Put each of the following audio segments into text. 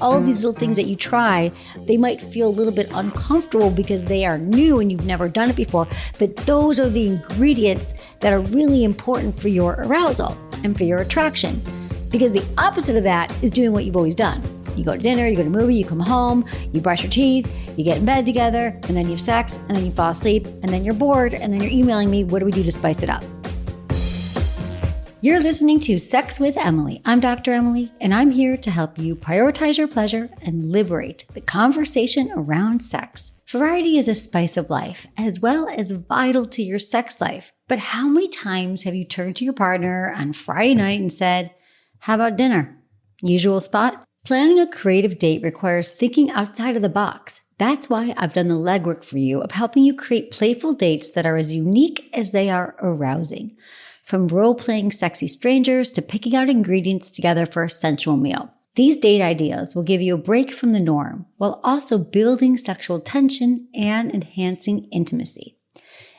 all of these little things that you try, they might feel a little bit uncomfortable because they are new and you've never done it before. But those are the ingredients that are really important for your arousal and for your attraction. Because the opposite of that is doing what you've always done. You go to dinner, you go to a movie, you come home, you brush your teeth, you get in bed together, and then you have sex, and then you fall asleep, and then you're bored, and then you're emailing me, what do we do to spice it up? You're listening to Sex with Emily. I'm Dr. Emily, and I'm here to help you prioritize your pleasure and liberate the conversation around sex. Variety is a spice of life, as well as vital to your sex life. But how many times have you turned to your partner on Friday night and said, "How about dinner?" Usual spot? Planning a creative date requires thinking outside of the box. That's why I've done the legwork for you of helping you create playful dates that are as unique as they are arousing. From role-playing sexy strangers to picking out ingredients together for a sensual meal. These date ideas will give you a break from the norm while also building sexual tension and enhancing intimacy.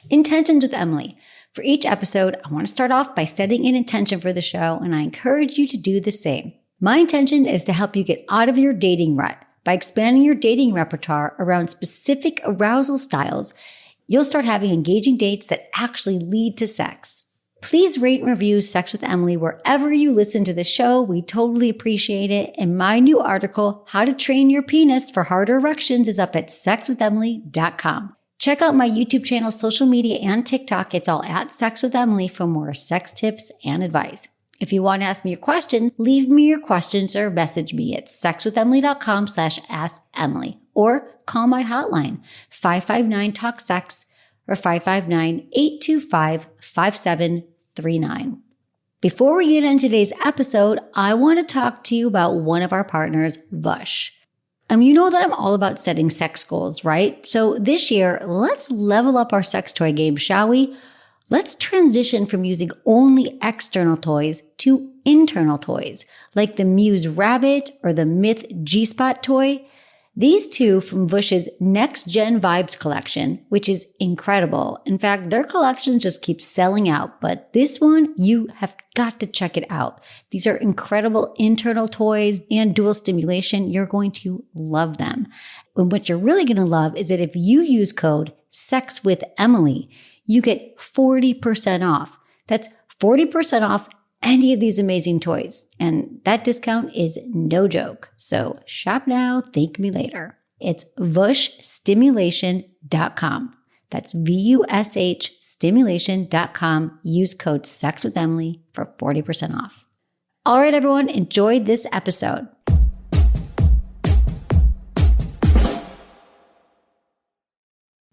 Intentions with Emily. For each episode, I want to start off by setting an intention for the show, and I encourage you to do the same. My intention is to help you get out of your dating rut. By expanding your dating repertoire around specific arousal styles, you'll start having engaging dates that actually lead to sex. Please rate and review Sex with Emily wherever you listen to the show. We totally appreciate it. And my new article, How to Train Your Penis for Harder Erections, is up at sexwithemily.com. Check out my YouTube channel, social media, and TikTok. It's all at Sex with Emily for more sex tips and advice. If you want to ask me your questions, leave me your questions or message me at sexwithemily.com/assemily or call my hotline 559-TALK-SEX or 559-825-5739. Before we get into today's episode, I want to talk to you about one of our partners, Vush. You know that I'm all about setting sex goals, right? So this year, let's level up our sex toy game, shall we? Let's transition from using only external toys to internal toys, like the Muse Rabbit or the Myth G-Spot toy. These two from Vush's Next Gen Vibes collection, which is incredible. In fact, their collections just keep selling out, but this one, you have got to check it out. These are incredible internal toys and dual stimulation. You're going to love them. And what you're really going to love is that if you use code SEXWITHEMILY, you get 40% off. That's 40% off any of these amazing toys. And that discount is no joke. So shop now, thank me later. It's vushstimulation.com. That's VUSH stimulation.com. Use code SEXWITHEMILY for 40% off. All right, everyone, enjoy this episode.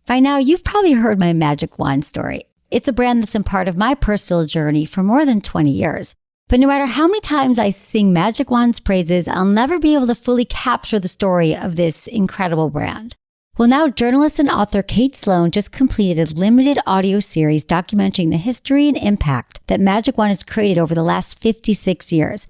By now, you've probably heard my Magic Wand story. It's a brand that's been part of my personal journey for more than 20 years. But no matter how many times I sing Magic Wand's praises, I'll never be able to fully capture the story of this incredible brand. Well, now journalist and author Kate Sloan just completed a limited audio series documenting the history and impact that Magic Wand has created over the last 56 years.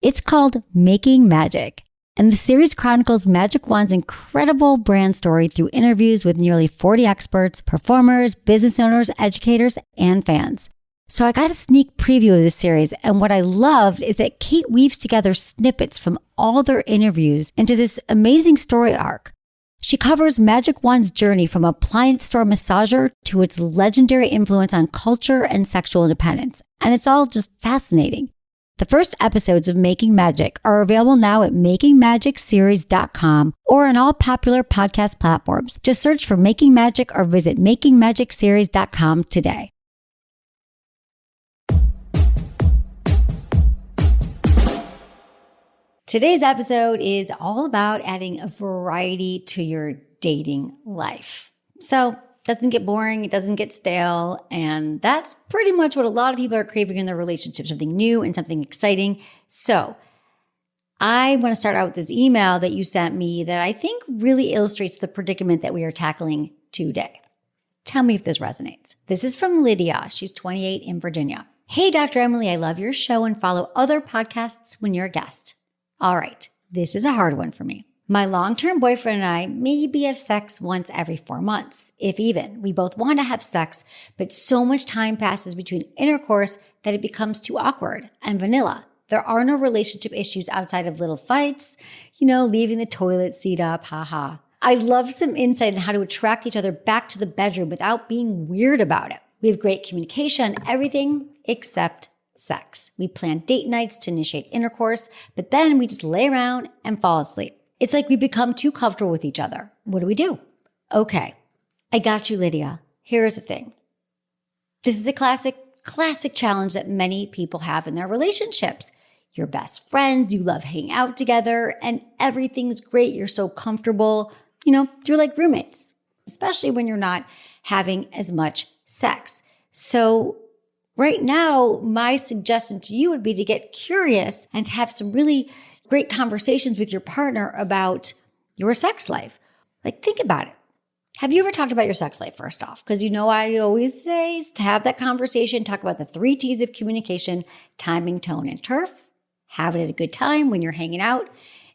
It's called Making Magic. And the series chronicles Magic Wand's incredible brand story through interviews with nearly 40 experts, performers, business owners, educators, and fans. So I got a sneak preview of the series, and what I loved is that Kate weaves together snippets from all their interviews into this amazing story arc. She covers Magic Wand's journey from appliance store massager to its legendary influence on culture and sexual independence, and it's all just fascinating. The first episodes of Making Magic are available now at makingmagicseries.com or on all popular podcast platforms. Just search for Making Magic or visit makingmagicseries.com today. Today's episode is all about adding a variety to your dating life. So it doesn't get boring, it doesn't get stale, and that's pretty much what a lot of people are craving in their relationship, something new and something exciting. So I want to start out with this email that you sent me that I think really illustrates the predicament that we are tackling today. Tell me if this resonates. This is from Lydia. She's 28 in Virginia. Hey, Dr. Emily, I love your show and follow other podcasts when you're a guest. All right, this is a hard one for me. My long-term boyfriend and I maybe have sex once every 4 months, if even. We both want to have sex, but so much time passes between intercourse that it becomes too awkward and vanilla. There are no relationship issues outside of little fights, leaving the toilet seat up, haha. I'd love some insight on how to attract each other back to the bedroom without being weird about it. We have great communication on everything except sex. We plan date nights to initiate intercourse, but then we just lay around and fall asleep. It's like we become too comfortable with each other. What do we do? Okay, I got you, Lydia. Here's the thing. This is a classic challenge that many people have in their relationships. You're best friends, you love hanging out together, and everything's great. You're so comfortable. You're like roommates, especially when you're not having as much sex. So right now, my suggestion to you would be to get curious and to have some really great conversations with your partner about your sex life. Like, think about it. Have you ever talked about your sex life first off? Because I always say is to have that conversation, talk about the 3 T's of communication: timing, tone, and turf. Have it at a good time when you're hanging out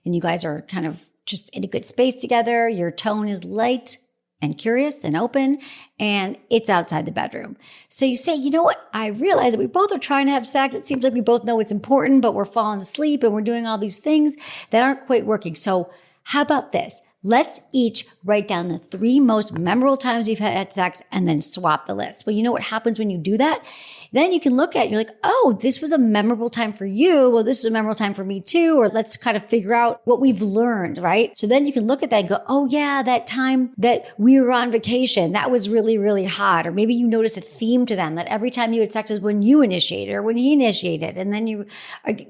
and you guys are kind of just in a good space together. Your tone is light and curious and open, and it's outside the bedroom. So you say, you know what? I realize that we both are trying to have sex. It seems like we both know it's important, but we're falling asleep and we're doing all these things that aren't quite working. So how about this? Let's each write down the 3 most memorable times you've had sex and then swap the list. Well, you know what happens when you do that? Then you can look at it, you're like, oh, this was a memorable time for you. Well, this is a memorable time for me too. Or let's kind of figure out what we've learned, right? So then you can look at that and go, oh yeah, that time that we were on vacation, that was really, really hot. Or maybe you notice a theme to them that every time you had sex is when you initiated or when he initiated. And then you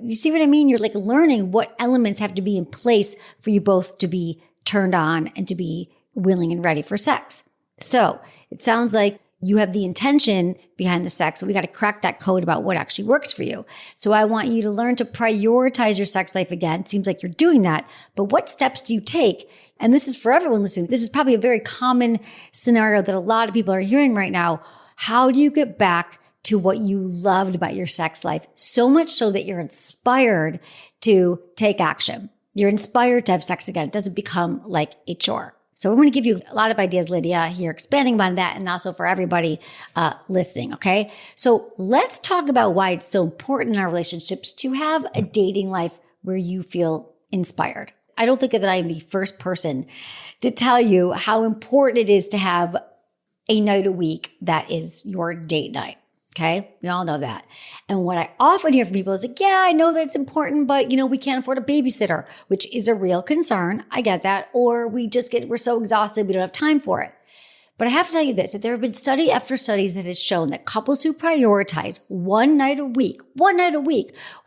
see what I mean? You're like learning what elements have to be in place for you both to be turned on and to be willing and ready for sex. So it sounds like you have the intention behind the sex. So we got to crack that code about what actually works for you. So I want you to learn to prioritize your sex life again. It seems like you're doing that, but what steps do you take? And this is for everyone listening. This is probably a very common scenario that a lot of people are hearing right now. How do you get back to what you loved about your sex life? So much so that you're inspired to take action. You're inspired to have sex again. It doesn't become like a chore. So we're going to give you a lot of ideas, Lydia, here, expanding on that, and also for everybody listening, okay? So let's talk about why it's so important in our relationships to have a dating life where you feel inspired. I don't think that I am the first person to tell you how important it is to have a night a week that is your date night. Okay. We all know that. And what I often hear from people is like, yeah, I know that it's important, but we can't afford a babysitter, which is a real concern. I get that. Or we're so exhausted, we don't have time for it. But I have to tell you this, that there have been study after studies that has shown that couples who prioritize one night a week,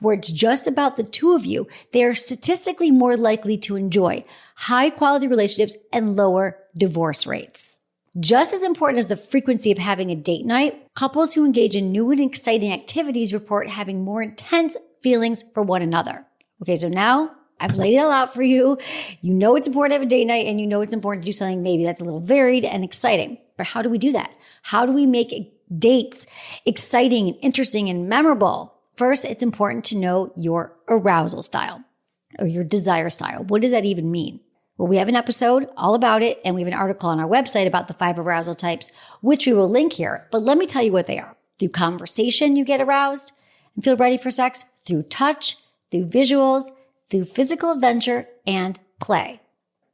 where it's just about the 2 of you, they are statistically more likely to enjoy high quality relationships and lower divorce rates. Just as important as the frequency of having a date night, couples who engage in new and exciting activities report having more intense feelings for one another. Okay, so now I've laid it all out for you. You know it's important to have a date night, and you know it's important to do something maybe that's a little varied and exciting. But how do we do that? How do we make dates exciting and interesting and memorable? First, it's important to know your arousal style or your desire style. What does that even mean? Well, we have an episode all about it, and we have an article on our website about the 5 arousal types, which we will link here. But let me tell you what they are. Through conversation, you get aroused and feel ready for sex. Through touch, through visuals, through physical adventure, and play.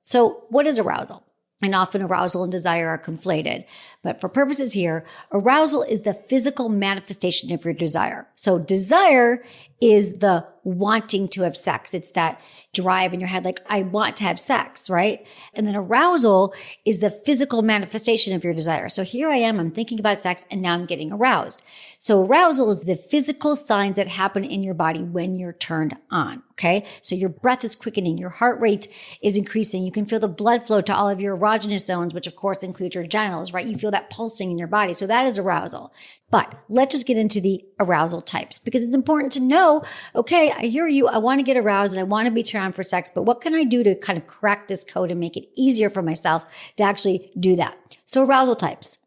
So what is arousal? And often arousal and desire are conflated. But for purposes here, arousal is the physical manifestation of your desire. So desire is the wanting to have sex. It's that drive in your head, like, I want to have sex, right? And then arousal is the physical manifestation of your desire. So here I am, I'm thinking about sex, and now I'm getting aroused. So arousal is the physical signs that happen in your body when you're turned on, okay? So your breath is quickening, your heart rate is increasing, you can feel the blood flow to all of your erogenous zones, which of course include your genitals, right? You feel that pulsing in your body. So that is arousal. But let's just get into the arousal types, because it's important to know, okay, I hear you, I want to get aroused and I want to be turned on for sex, but what can I do to kind of crack this code and make it easier for myself to actually do that? So arousal types.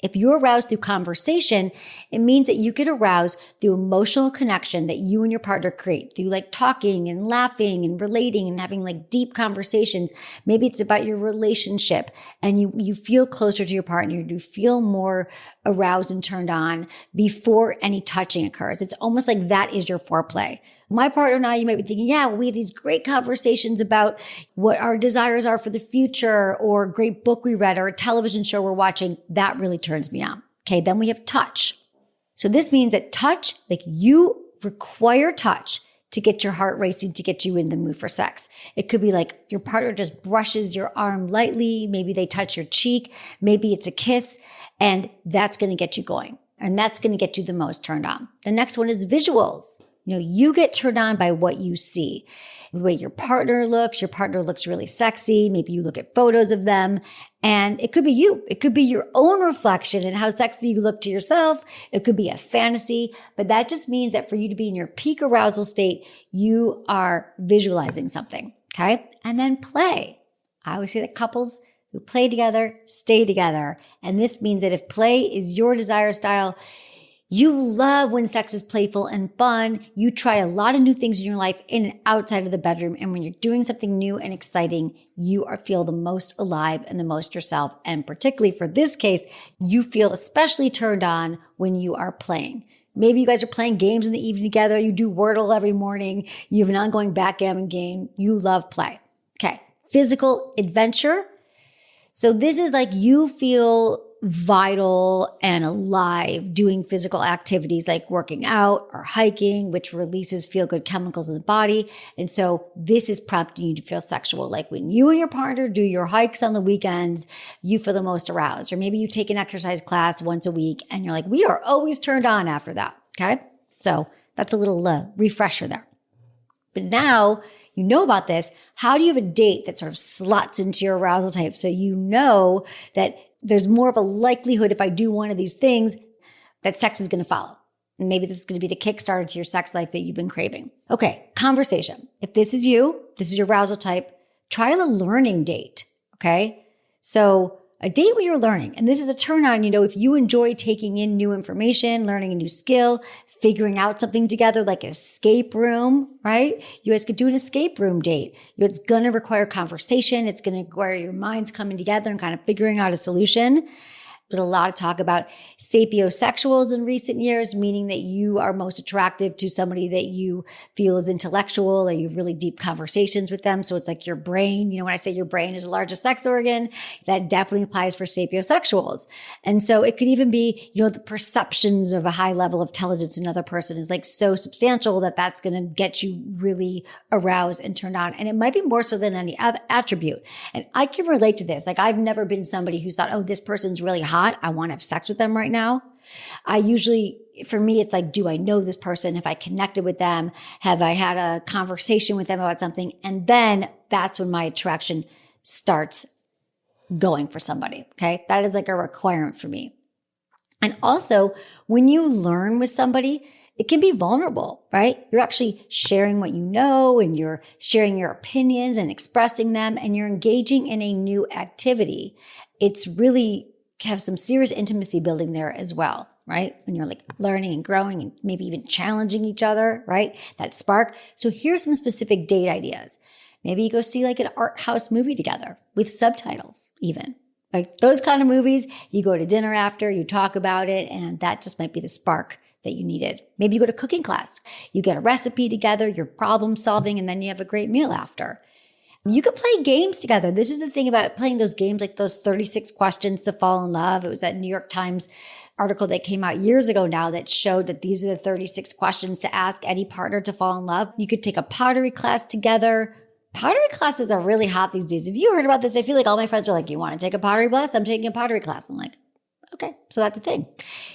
If you're aroused through conversation, it means that you get aroused through emotional connection that you and your partner create through like talking and laughing and relating and having like deep conversations. Maybe it's about your relationship and you feel closer to your partner. You feel more aroused and turned on before any touching occurs. It's almost like that is your foreplay. My partner and I, you might be thinking, yeah, we have these great conversations about what our desires are for the future, or a great book we read, or a television show we're watching. That really turns me on. Okay, then we have touch. So this means that touch, like you require touch to get your heart racing, to get you in the mood for sex. It could be like your partner just brushes your arm lightly. Maybe they touch your cheek. Maybe it's a kiss, and that's going to get you going. And that's going to get you the most turned on. The next one is visuals. You get turned on by what you see. The way your partner looks really sexy. Maybe you look at photos of them, and it could be you. It could be your own reflection and how sexy you look to yourself. It could be a fantasy, but that just means that for you to be in your peak arousal state, you are visualizing something. Okay. And then play. I always say that couples who play together stay together. And this means that if play is your desire style, you love when sex is playful and fun. You try a lot of new things in your life in and outside of the bedroom. And when you're doing something new and exciting, you feel the most alive and the most yourself. And particularly for this case, you feel especially turned on when you are playing. Maybe you guys are playing games in the evening together. You do Wordle every morning. You have an ongoing backgammon game. You love play. Okay. Physical adventure. So this is like you feel vital and alive doing physical activities like working out or hiking, which releases feel-good chemicals in the body. And so this is prompting you to feel sexual. Like when you and your partner do your hikes on the weekends, you feel the most aroused. Or maybe you take an exercise class once a week and you're like, we are always turned on after that. Okay. So that's a little refresher there. But now you know about this. How do you have a date that sort of slots into your arousal type? So you know that there's more of a likelihood if I do one of these things that sex is going to follow. And maybe this is going to be the Kickstarter to your sex life that you've been craving. Okay, conversation. If this is you, this is your arousal type, try a learning date, okay? So a date where you're learning. And this is a turn on, if you enjoy taking in new information, learning a new skill, figuring out something together like an escape room, right? You guys could do an escape room date. It's going to require conversation. It's going to require your minds coming together and kind of figuring out a solution. There's a lot of talk about sapiosexuals in recent years, meaning that you are most attractive to somebody that you feel is intellectual or you have really deep conversations with them. So it's like your brain, when I say your brain is the largest sex organ, that definitely applies for sapiosexuals. And so it could even be, the perceptions of a high level of intelligence in another person is like so substantial that that's going to get you really aroused and turned on. And it might be more so than any other attribute. And I can relate to this. Like I've never been somebody who's thought, oh, this person's really hot. I want to have sex with them right now. For me, it's like, do I know this person? Have I connected with them? Have I had a conversation with them about something? And then that's when my attraction starts going for somebody. Okay. That is like a requirement for me. And also when you learn with somebody, it can be vulnerable, right? You're actually sharing what you know and you're sharing your opinions and expressing them and you're engaging in a new activity. It's really have some serious intimacy building there as well, right? When you're like learning and growing and maybe even challenging each other, right? That spark. So here's some specific date ideas. Maybe you go see like an art house movie together with subtitles even. Like those kind of movies, you go to dinner after, you talk about it, and that just might be the spark that you needed. Maybe you go to cooking class, you get a recipe together, you're problem solving, and then you have a great meal after. You could play games together. This is the thing about playing those games, like those 36 questions to fall in love. It was that New York Times article that came out years ago now that showed that these are the 36 questions to ask any partner to fall in love. You could take a pottery class together. Pottery classes are really hot these days. Have you heard about this? I feel like all my friends are like, you want to take a pottery class? I'm taking a pottery class. I'm like, okay, so that's a thing.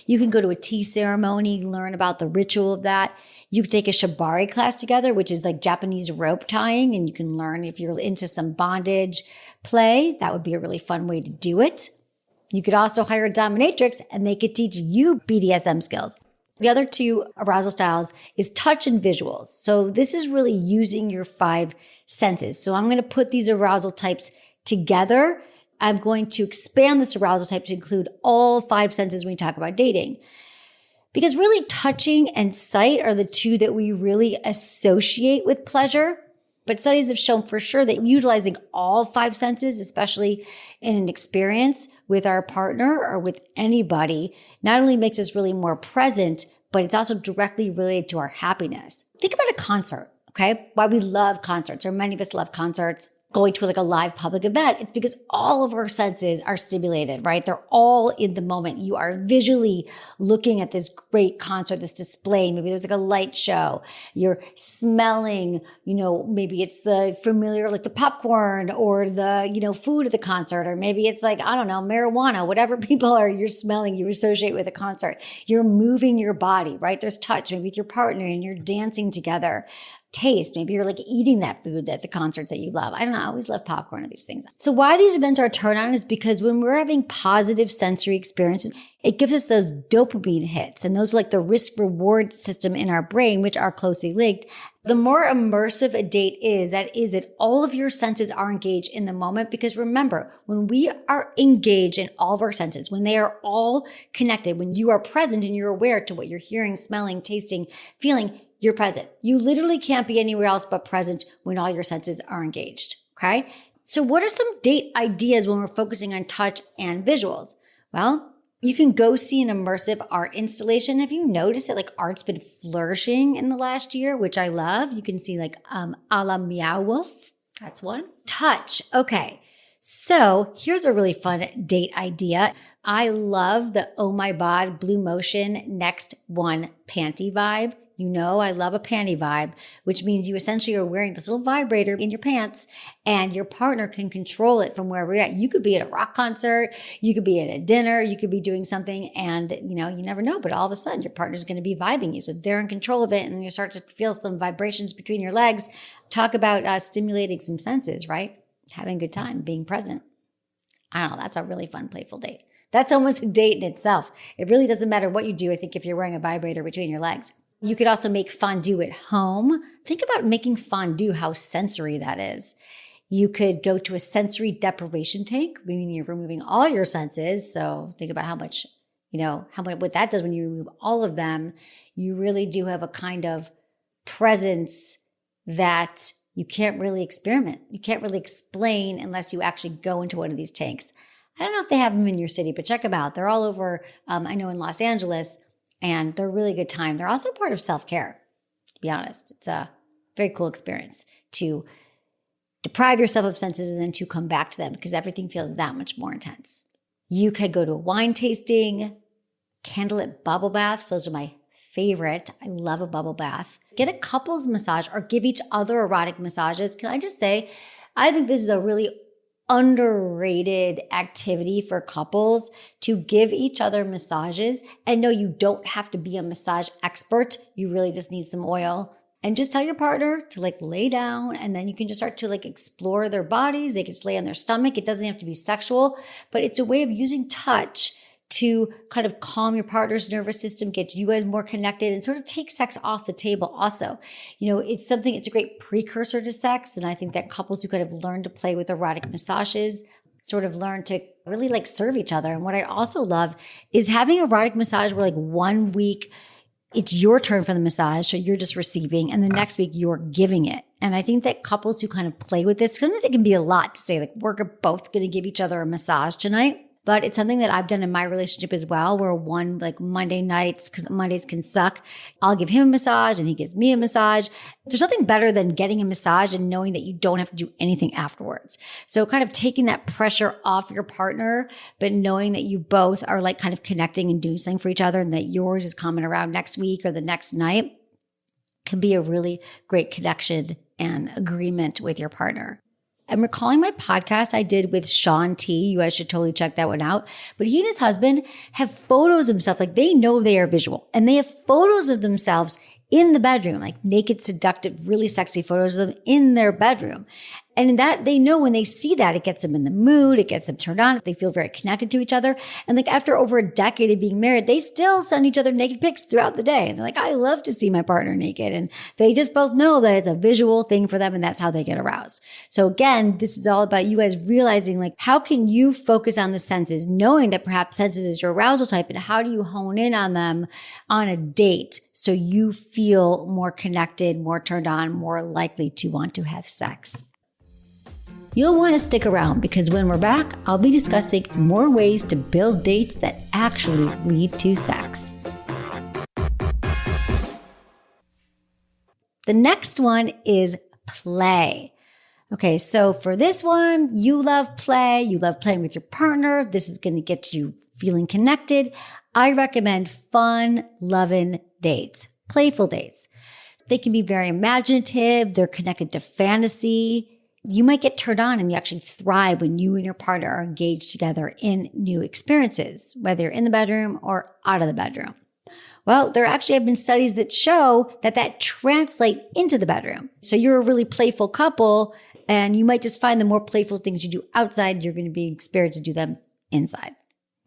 You can go to a tea ceremony, learn about the ritual of that. You could take a shibari class together, which is like Japanese rope tying, and you can learn if you're into some bondage play. That would be a really fun way to do it. You could also hire a dominatrix and they could teach you BDSM skills. The other two arousal styles is touch and visuals. So this is really using your 5 senses. So I'm going to put these arousal types together. I'm going to expand this arousal type to include all 5 senses when we talk about dating. Because really touching and sight are the two that we really associate with pleasure. But studies have shown for sure that utilizing all 5 senses, especially in an experience with our partner or with anybody, not only makes us really more present, but it's also directly related to our happiness. Think about a concert, okay? Why we love concerts, or many of us love concerts. Going to like a live public event, it's because all of our senses are stimulated, right? They're all in the moment. You are visually looking at this great concert, this display. Maybe there's like a light show. You're smelling, maybe it's the familiar, like the popcorn or the, food at the concert, or maybe it's like, I don't know, marijuana, whatever people are, you're smelling, you associate with a concert. You're moving your body, right? There's touch, maybe with your partner, and you're dancing together. Taste. Maybe you're like eating that food at the concerts that you love. I don't know. I always love popcorn and these things. So why these events are a turn on is because when we're having positive sensory experiences, it gives us those dopamine hits. And those are like the risk reward system in our brain, which are closely linked. The more immersive a date is that all of your senses are engaged in the moment. Because remember, when we are engaged in all of our senses, when they are all connected, when you are present and you're aware to what you're hearing, smelling, tasting, feeling, you're present. You literally can't be anywhere else but present when all your senses are engaged, okay? So what are some date ideas when we're focusing on touch and visuals? Well, you can go see an immersive art installation. Have you noticed that like art's been flourishing in the last year, which I love? You can see like a la Meow Wolf. That's one. Touch. Okay. So here's a really fun date idea. I love the Oh My Bod Blue Motion Next One panty vibe. I love a panty vibe, which means you essentially are wearing this little vibrator in your pants and your partner can control it from wherever you're at. You could be at a rock concert, you could be at a dinner, you could be doing something and, you never know, but all of a sudden your partner's going to be vibing you. So they're in control of it and you start to feel some vibrations between your legs. Talk about stimulating some senses, right? Having a good time, being present. I don't know. That's a really fun, playful date. That's almost a date in itself. It really doesn't matter what you do, I think, if you're wearing a vibrator between your legs. You could also make fondue at home. Think about making fondue, how sensory that is. You could go to a sensory deprivation tank, meaning you're removing all your senses. So think about how much what that does when you remove all of them. You really do have a kind of presence that you can't really experiment. You can't really explain unless you actually go into one of these tanks. I don't know if they have them in your city, but check them out. They're all over, I know in Los Angeles. And they're a really good time. They're also part of self-care, to be honest. It's a very cool experience to deprive yourself of senses and then to come back to them because everything feels that much more intense. You could go to a wine tasting, candlelit bubble baths. Those are my favorite. I love a bubble bath. Get a couples massage or give each other erotic massages. Can I just say, I think this is a really underrated activity for couples to give each other massages. And no, you don't have to be a massage expert. You really just need some oil and just tell your partner to like lay down and then you can just start to like explore their bodies. They can just lay on their stomach. It doesn't have to be sexual, but it's a way of using touch to kind of calm your partner's nervous system, get you guys more connected and sort of take sex off the table also. It's a great precursor to sex. And I think that couples who kind of learn to play with erotic massages sort of learn to really like serve each other. And what I also love is having erotic massage where like 1 week it's your turn for the massage, so you're just receiving, and the next week you're giving it. And I think that couples who kind of play with this, sometimes it can be a lot to say like we're both going to give each other a massage tonight. But it's something that I've done in my relationship as well, where one like Monday nights, because Mondays can suck, I'll give him a massage and he gives me a massage. There's nothing better than getting a massage and knowing that you don't have to do anything afterwards. So kind of taking that pressure off your partner, but knowing that you both are like kind of connecting and doing something for each other and that yours is coming around next week or the next night can be a really great connection and agreement with your partner. I'm recalling my podcast I did with Sean T. You guys should totally check that one out. But he and his husband have photos of themselves. Like they know they are visual and they have photos of themselves in the bedroom, like naked, seductive, really sexy photos of them in their bedroom. And that they know when they see that, it gets them in the mood, it gets them turned on, they feel very connected to each other. And like after over a decade of being married, they still send each other naked pics throughout the day. And they're like, I love to see my partner naked. And they just both know that it's a visual thing for them and that's how they get aroused. So again, this is all about you guys realizing like, how can you focus on the senses, knowing that perhaps senses is your arousal type, and how do you hone in on them on a date so you feel more connected, more turned on, more likely to want to have sex. You'll want to stick around because when we're back, I'll be discussing more ways to build dates that actually lead to sex. The next one is play. Okay, so for this one, you love play. You love playing with your partner. This is going to get you feeling connected. I recommend fun, loving dates, playful dates. They can be very imaginative. They're connected to fantasy. You might get turned on and you actually thrive when you and your partner are engaged together in new experiences, whether you're in the bedroom or out of the bedroom. Well, there actually have been studies that show that translate into the bedroom. So you're a really playful couple and you might just find the more playful things you do outside, you're going to be inspired to do them inside.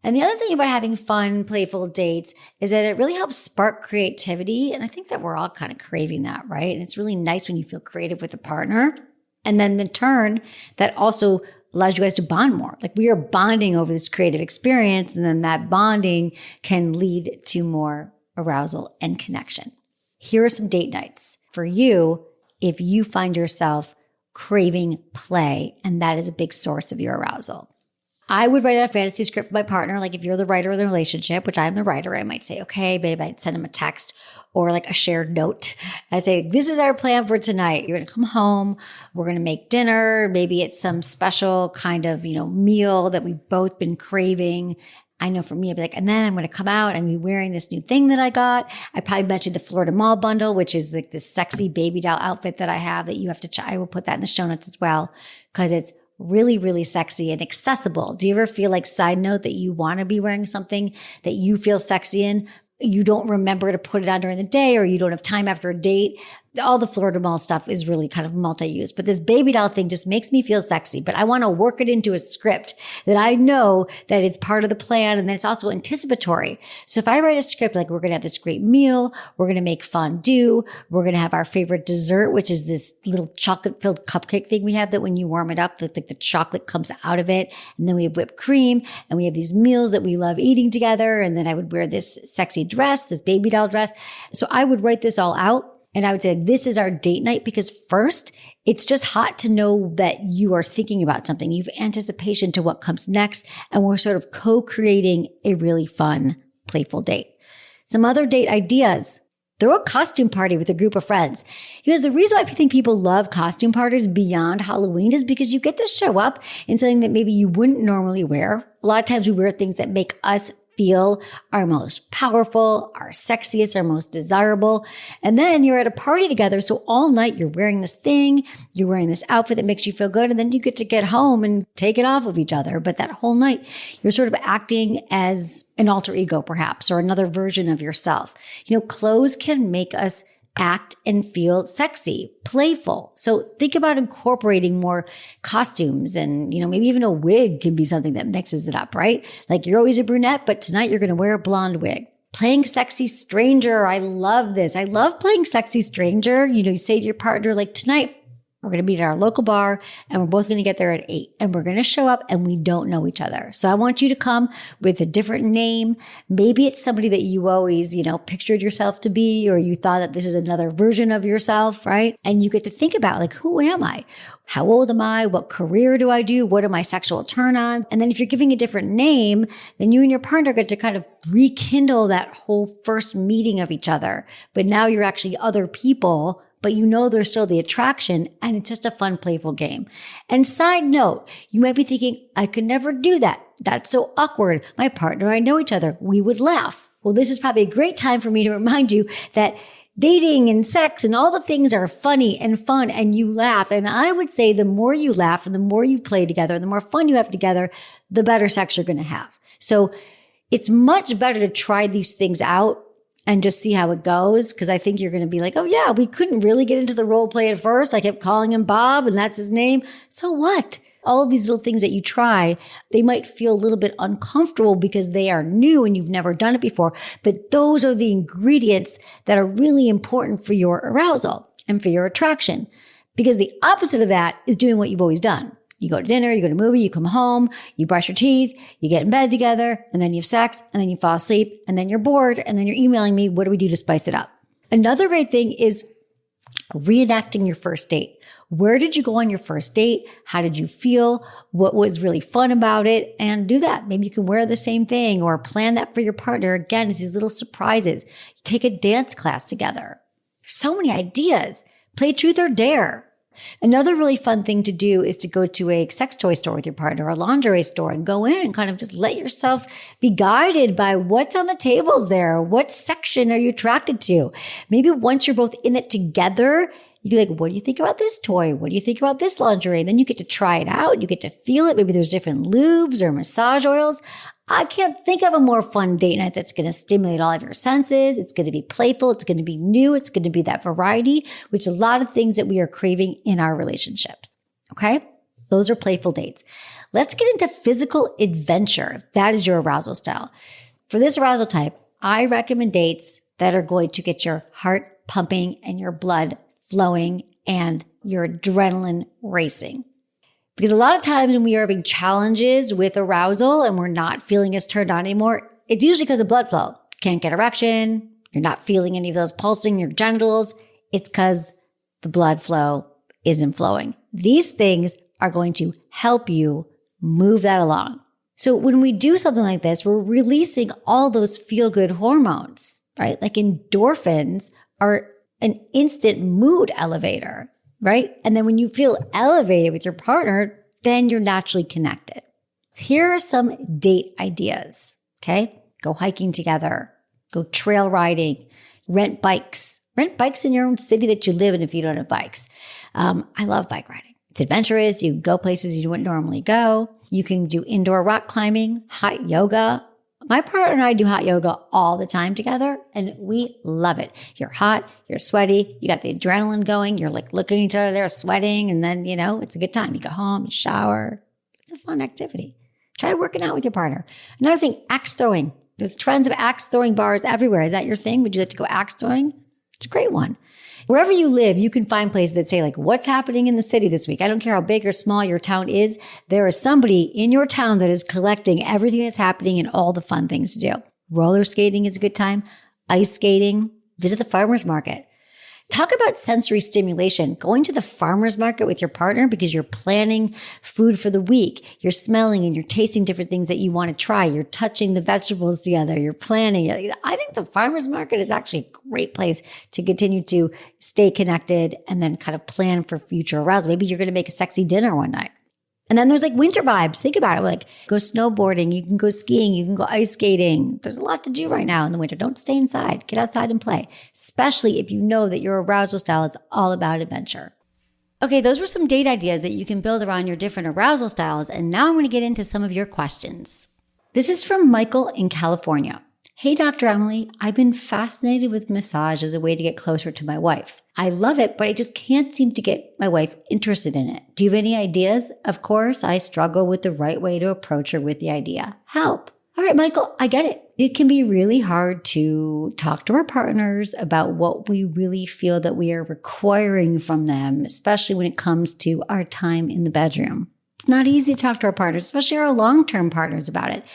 And the other thing about having fun, playful dates is that it really helps spark creativity. And I think that we're all kind of craving that, right? And it's really nice when you feel creative with a partner. And then in turn, that also allows you guys to bond more. Like we are bonding over this creative experience. And then that bonding can lead to more arousal and connection. Here are some date nights for you if you find yourself craving play, and that is a big source of your arousal. I would write out a fantasy script for my partner. Like if you're the writer of the relationship, which I'm the writer, I might say, okay, babe, I'd send him a text or like a shared note. I'd say, this is our plan for tonight. You're going to come home. We're going to make dinner. Maybe it's some special kind of, meal that we've both been craving. I know for me, I'd be like, and then I'm going to come out and be wearing this new thing that I got. I probably mentioned the Florida Mall bundle, which is like this sexy baby doll outfit that I have that you have to I will put that in the show notes as well because it's really, really sexy and accessible. Do you ever feel like, side note, that you want to be wearing something that you feel sexy in? You don't remember to put it on during the day or you don't have time after a date. All the Florida Mall stuff is really kind of multi-use, but this baby doll thing just makes me feel sexy, but I want to work it into a script that I know that it's part of the plan and then it's also anticipatory. So if I write a script, like we're going to have this great meal, we're going to make fondue, we're going to have our favorite dessert, which is this little chocolate filled cupcake thing we have that when you warm it up, the chocolate comes out of it. And then we have whipped cream and we have these meals that we love eating together. And then I would wear this sexy dress, this baby doll dress. So I would write this all out. And I would say, this is our date night because first, it's just hot to know that you are thinking about something. You have anticipation to what comes next. And we're sort of co-creating a really fun, playful date. Some other date ideas. Throw a costume party with a group of friends. Because the reason why I think people love costume parties beyond Halloween is because you get to show up in something that maybe you wouldn't normally wear. A lot of times we wear things that make us feel our most powerful, our sexiest, our most desirable. And then you're at a party together. So all night you're wearing this thing, you're wearing this outfit that makes you feel good. And then you get to get home and take it off of each other. But that whole night you're sort of acting as an alter ego perhaps, or another version of yourself. Clothes can make us act and feel sexy, playful. So think about incorporating more costumes and, maybe even a wig can be something that mixes it up, right? Like you're always a brunette, but tonight you're going to wear a blonde wig. Playing sexy stranger. I love this. I love playing sexy stranger. You say to your partner, like tonight, we're going to meet at our local bar and we're both going to get there at 8 and we're going to show up and we don't know each other. So I want you to come with a different name. Maybe it's somebody that you always, pictured yourself to be, or you thought that this is another version of yourself, right? And you get to think about like, who am I? How old am I? What career do I do? What are my sexual turn-ons? And then if you're giving a different name, then you and your partner get to kind of rekindle that whole first meeting of each other. But now you're actually other people, but there's still the attraction and it's just a fun, playful game. And side note, you might be thinking, I could never do that. That's so awkward. My partner and I know each other. We would laugh. Well, this is probably a great time for me to remind you that dating and sex and all the things are funny and fun and you laugh. And I would say the more you laugh and the more you play together and the more fun you have together, the better sex you're going to have. So it's much better to try these things out and just see how it goes. Because I think you're going to be like, oh yeah, we couldn't really get into the role play at first. I kept calling him Bob and that's his name. So what? All of these little things that you try, they might feel a little bit uncomfortable because they are new and you've never done it before. But those are the ingredients that are really important for your arousal and for your attraction. Because the opposite of that is doing what you've always done. You go to dinner, you go to a movie, you come home, you brush your teeth, you get in bed together, and then you have sex, and then you fall asleep, and then you're bored, and then you're emailing me, what do we do to spice it up? Another great thing is reenacting your first date. Where did you go on your first date? How did you feel? What was really fun about it? And do that. Maybe you can wear the same thing or plan that for your partner. Again, it's these little surprises. Take a dance class together. So many ideas. Play truth or dare. Another really fun thing to do is to go to a sex toy store with your partner or a lingerie store and go in and kind of just let yourself be guided by what's on the tables there. What section are you attracted to? Maybe once you're both in it together, you'd be like, what do you think about this toy? What do you think about this lingerie? And then you get to try it out. You get to feel it. Maybe there's different lubes or massage oils. I can't think of a more fun date night that's going to stimulate all of your senses. It's going to be playful. It's going to be new. It's going to be that variety, which is a lot of things that we are craving in our relationships. Okay? Those are playful dates. Let's get into physical adventure, if that is your arousal style. For this arousal type, I recommend dates that are going to get your heart pumping and your blood flowing and your adrenaline racing. Because a lot of times when we are having challenges with arousal and we're not feeling as turned on anymore, it's usually because of blood flow. Can't get erection. You're not feeling any of those pulsing in your genitals. It's because the blood flow isn't flowing. These things are going to help you move that along. So when we do something like this, we're releasing all those feel-good hormones, right? Like endorphins are an instant mood elevator, right? And then when you feel elevated with your partner, then you're naturally connected. Here are some date ideas, okay? Go hiking together, go trail riding, rent bikes. Rent bikes in your own city that you live in if you don't have bikes. I love bike riding. It's adventurous. You can go places you wouldn't normally go. You can do indoor rock climbing, hot yoga. My partner and I do hot yoga all the time together, and we love it. You're hot, you're sweaty, you got the adrenaline going, you're like looking at each other there, sweating, and then, it's a good time. You go home, you shower. It's a fun activity. Try working out with your partner. Another thing, axe throwing. There's trends of axe throwing bars everywhere. Is that your thing? Would you like to go axe throwing? It's a great one. Wherever you live, you can find places that say like, what's happening in the city this week? I don't care how big or small your town is. There is somebody in your town that is collecting everything that's happening and all the fun things to do. Roller skating is a good time. Ice skating. Visit the farmer's market. Talk about sensory stimulation. Going to the farmer's market with your partner because you're planning food for the week. You're smelling and you're tasting different things that you want to try. You're touching the vegetables together. You're planning. I think the farmer's market is actually a great place to continue to stay connected and then kind of plan for future arousal. Maybe you're going to make a sexy dinner one night. And then there's like winter vibes. Think about it. Like go snowboarding. You can go skiing. You can go ice skating. There's a lot to do right now in the winter. Don't stay inside. Get outside and play, especially if you know that your arousal style is all about adventure. Okay, those were some date ideas that you can build around your different arousal styles. And now I'm going to get into some of your questions. This is from Michael in California. Hey, Dr. Emily, I've been fascinated with massage as a way to get closer to my wife. I love it, but I just can't seem to get my wife interested in it. Do you have any ideas? Of course, I struggle with the right way to approach her with the idea. Help. All right, Michael, I get it. It can be really hard to talk to our partners about what we really feel that we are requiring from them, especially when it comes to our time in the bedroom. It's not easy to talk to our partners, especially our long-term partners, about it.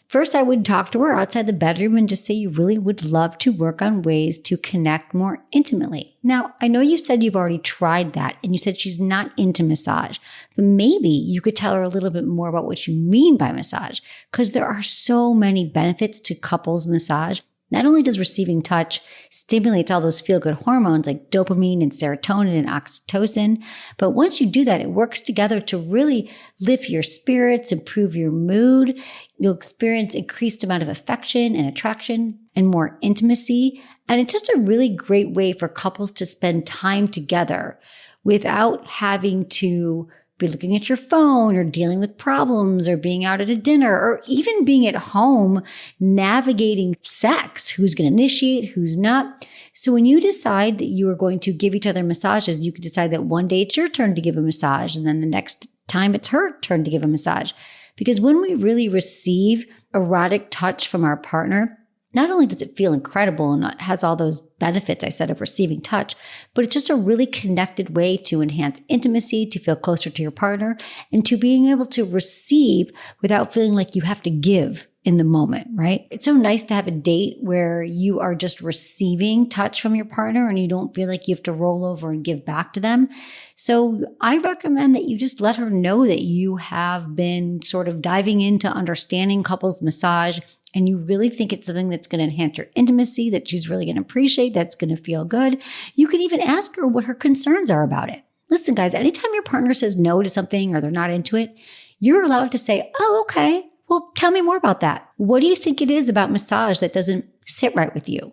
First, I would talk to her outside the bedroom and just say you really would love to work on ways to connect more intimately. Now, I know you said you've already tried that and you said she's not into massage, but maybe you could tell her a little bit more about what you mean by massage, because there are so many benefits to couples massage. Not only does receiving touch stimulate all those feel-good hormones like dopamine and serotonin and oxytocin, but once you do that, it works together to really lift your spirits, improve your mood. You'll experience increased amount of affection and attraction and more intimacy. And it's just a really great way for couples to spend time together without having to be looking at your phone or dealing with problems or being out at a dinner or even being at home navigating sex. Who's going to initiate, who's not. So when you decide that you are going to give each other massages, you could decide that one day it's your turn to give a massage and then the next time it's her turn to give a massage. Because when we really receive erotic touch from our partner, not only does it feel incredible and it has all those benefits I said of receiving touch, but it's just a really connected way to enhance intimacy, to feel closer to your partner, and to being able to receive without feeling like you have to give in the moment, right? It's so nice to have a date where you are just receiving touch from your partner and you don't feel like you have to roll over and give back to them. So I recommend that you just let her know that you have been sort of diving into understanding couples massage and you really think it's something that's going to enhance your intimacy, that she's really going to appreciate, that's going to feel good. You can even ask her what her concerns are about it. Listen, guys, anytime your partner says no to something or they're not into it, you're allowed to say, oh, okay, well, tell me more about that. What do you think it is about massage that doesn't sit right with you?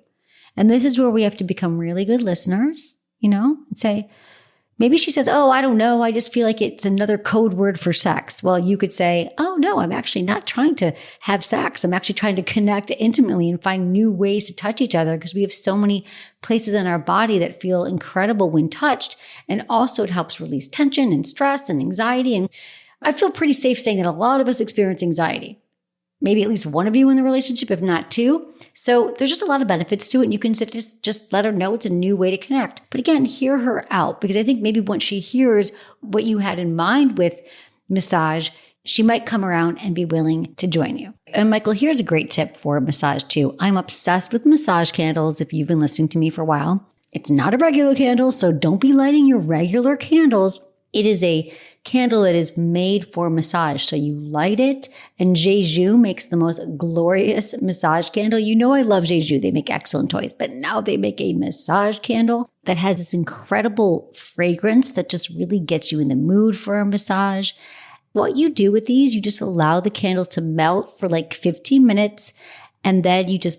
And this is where we have to become really good listeners, and say, maybe she says, oh, I don't know. I just feel like it's another code word for sex. Well, you could say, oh, no, I'm actually not trying to have sex. I'm actually trying to connect intimately and find new ways to touch each other because we have so many places in our body that feel incredible when touched. And also it helps release tension and stress and anxiety. And I feel pretty safe saying that a lot of us experience anxiety. Maybe at least one of you in the relationship, if not two. So there's just a lot of benefits to it. And you can just let her know it's a new way to connect. But again, hear her out because I think maybe once she hears what you had in mind with massage, she might come around and be willing to join you. And Michael, here's a great tip for massage too. I'm obsessed with massage candles if you've been listening to me for a while. It's not a regular candle, so don't be lighting your regular candles. It is a candle that is made for massage. So you light it, and Jeju makes the most glorious massage candle. I love Jeju. They make excellent toys, but now they make a massage candle that has this incredible fragrance that just really gets you in the mood for a massage. What you do with these, you just allow the candle to melt for like 15 minutes, and then you just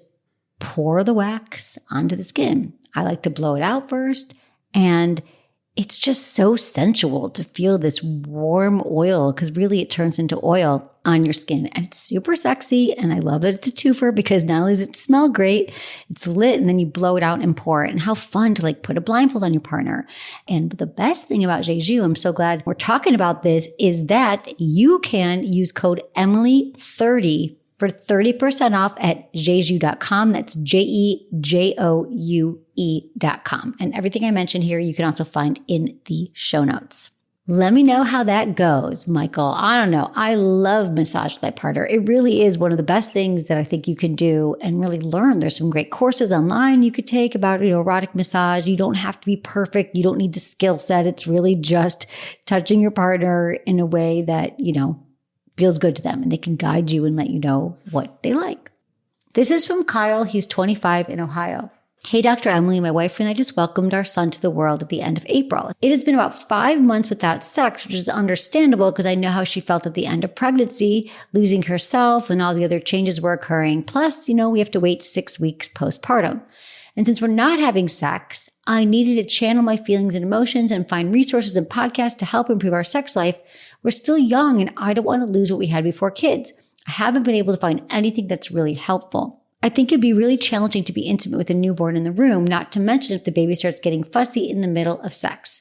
pour the wax onto the skin. I like to blow it out first, and it's just so sensual to feel this warm oil because really it turns into oil on your skin and it's super sexy. And I love that it's a twofer because not only does it smell great, it's lit and then you blow it out and pour it. And how fun to put a blindfold on your partner. And the best thing about Jeju, I'm so glad we're talking about this, is that you can use code Emily30 for 30% off at jeju.com. That's JEJOUE.com. And everything I mentioned here, you can also find in the show notes. Let me know how that goes, Michael. I don't know. I love massage with my partner. It really is one of the best things that I think you can do and really learn. There's some great courses online you could take about, erotic massage. You don't have to be perfect. You don't need the skill set. It's really just touching your partner in a way that, feels good to them and they can guide you and let you know what they like. This is from Kyle. He's 25 in Ohio. Hey, Dr. Emily, my wife and I just welcomed our son to the world at the end of April. It has been about 5 months without sex, which is understandable because I know how she felt at the end of pregnancy, losing herself and all the other changes were occurring. Plus, we have to wait 6 weeks postpartum. And since we're not having sex, I needed to channel my feelings and emotions and find resources and podcasts to help improve our sex life. We're still young and I don't want to lose what we had before kids. I haven't been able to find anything that's really helpful. I think it'd be really challenging to be intimate with a newborn in the room, not to mention if the baby starts getting fussy in the middle of sex.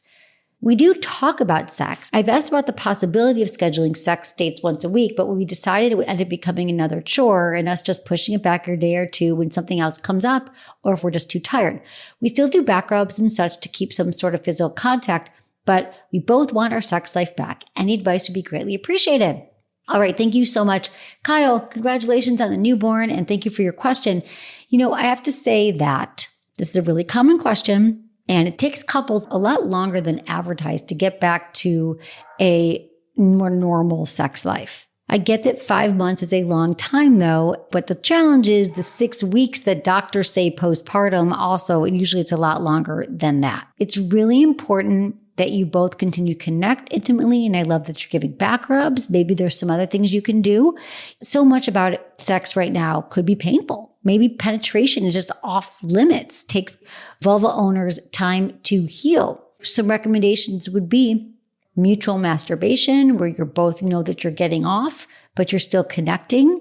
We do talk about sex. I've asked about the possibility of scheduling sex dates once a week, but we decided it would end up becoming another chore and us just pushing it back a day or two when something else comes up or if we're just too tired. We still do back rubs and such to keep some sort of physical contact, but we both want our sex life back. Any advice would be greatly appreciated. All right. Thank you so much. Kyle, congratulations on the newborn and thank you for your question. I have to say that this is a really common question. And it takes couples a lot longer than advertised to get back to a more normal sex life. I get that 5 months is a long time though, but the challenge is the 6 weeks that doctors say postpartum also, usually it's a lot longer than that. It's really important that you both continue to connect intimately. And I love that you're giving back rubs. Maybe there's some other things you can do. So much about sex right now could be painful. Maybe penetration is just off limits, takes vulva owners time to heal. Some recommendations would be mutual masturbation, where you're both know that you're getting off, but you're still connecting.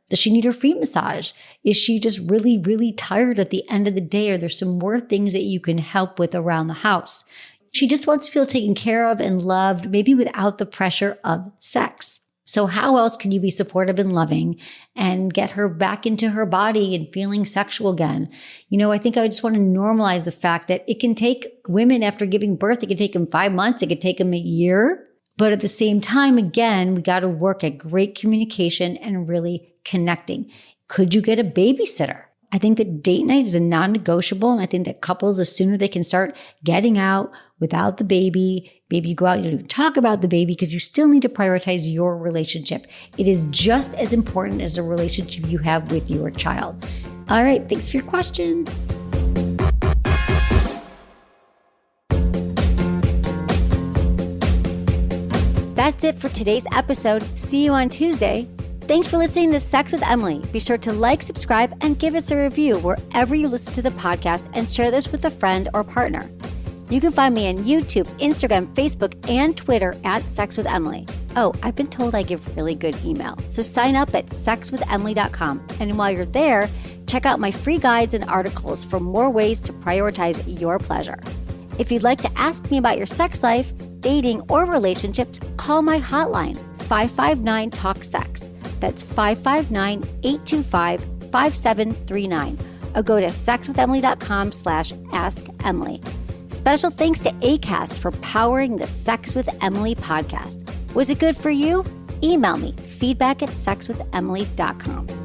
Does she need her feet massaged? Is she just really, really tired at the end of the day? Or there's some more things that you can help with around the house? She just wants to feel taken care of and loved, maybe without the pressure of sex. So how else can you be supportive and loving and get her back into her body and feeling sexual again? I think I just want to normalize the fact that it can take women after giving birth, it can take them 5 months, it could take them a year. But at the same time, again, we got to work at great communication and really connecting. Could you get a babysitter? I think that date night is a non-negotiable. And I think that couples, the sooner they can start getting out without the baby, maybe you go out, you don't even talk about the baby because you still need to prioritize your relationship. It is just as important as the relationship you have with your child. All right, thanks for your question. That's it for today's episode. See you on Tuesday. Thanks for listening to Sex with Emily. Be sure to like, subscribe, and give us a review wherever you listen to the podcast, and share this with a friend or partner. You can find me on YouTube, Instagram, Facebook, and Twitter at Sex with Emily. Oh, I've been told I give really good email. So sign up at sexwithemily.com. And while you're there, check out my free guides and articles for more ways to prioritize your pleasure. If you'd like to ask me about your sex life, dating, or relationships, call my hotline, 559-TALK-SEX. That's 559-825-5739. Or go to sexwithemily.com/askemily. Special thanks to Acast for powering the Sex with Emily podcast. Was it good for you? Email me, feedback@sexwithemily.com.